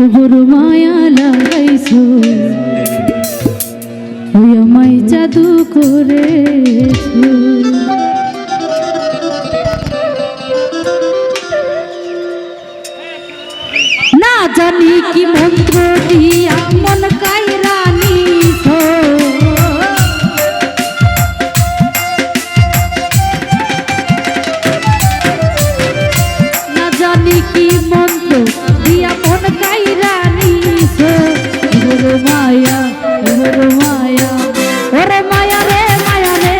ওগর মায়া লাগাইছো ওই আমায় জাদু করেছো না জানি কি মন্ত্র দিয়া মন কাইরা নিছো না জানি কি মন্ত্র দিয়া মন কাইরা নিছো ওরে মায়া ওরে মায়া ওরে মায়া রে মায়া রে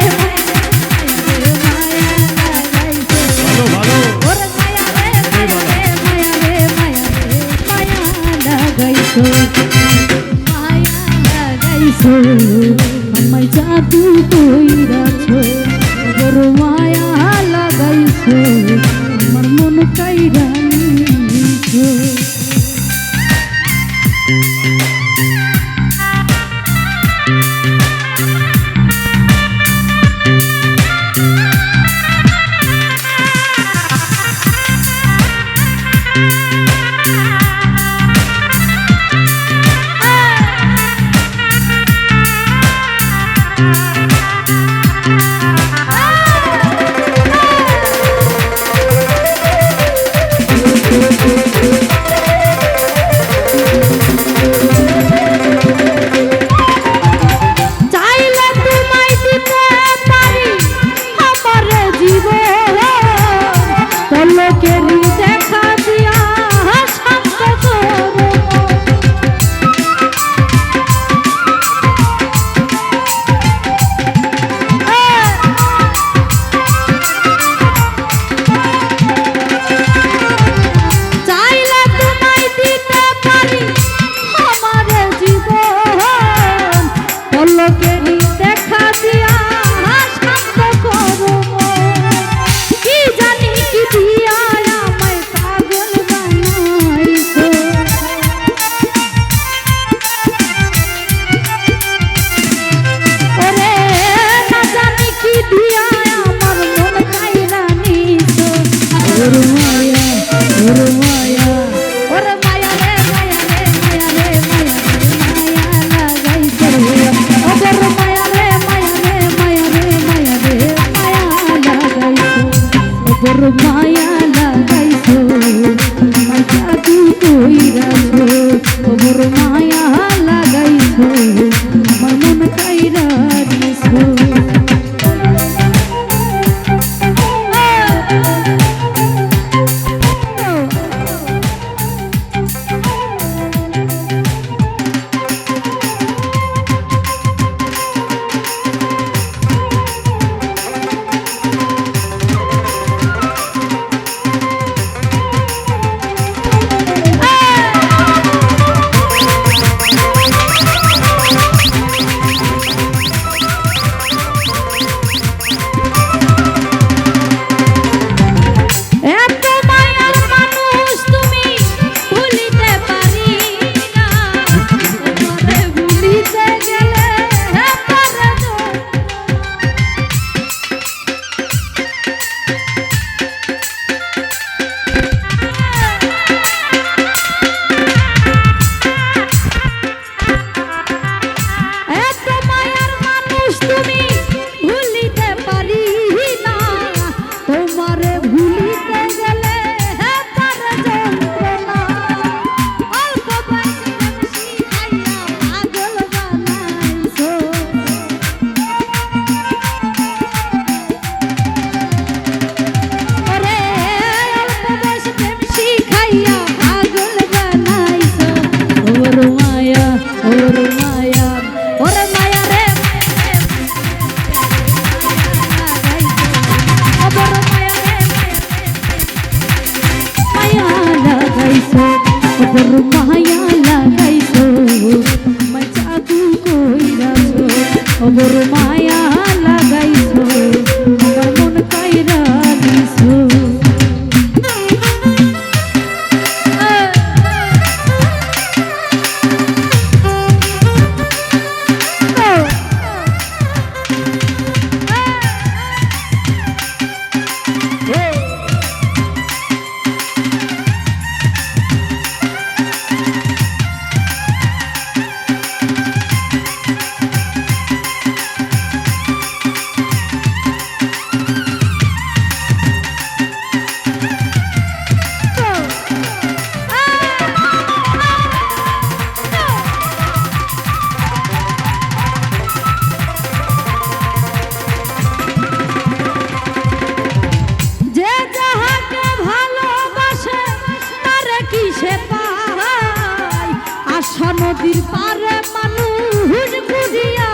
মায়া লাগাইছো ভালো ওরে মায়া রে মায়া রে মায়া রে মায়া রে মায়া লাগাইছো মায়া লাগাইছো আমায় জাদু কইরাছো ওরে মায়া লাগাইছো আমার মন কাইরা নিছো মায়া লাগাইছো আমায় জাদু কইরাছো ওগর মায়া লাগাইছো আমার মন কাইরা নিছো নদীর পারে মানুষ ঘুরিয়া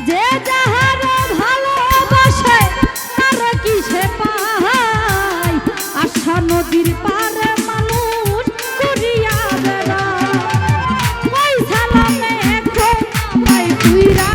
যে যাহার ভালোবাসে তার কিসে পায় আশা নদীর পারে মানুষ ঘুরিয়া বেড়ায় ওই সালামে এখন আমায় তুইরা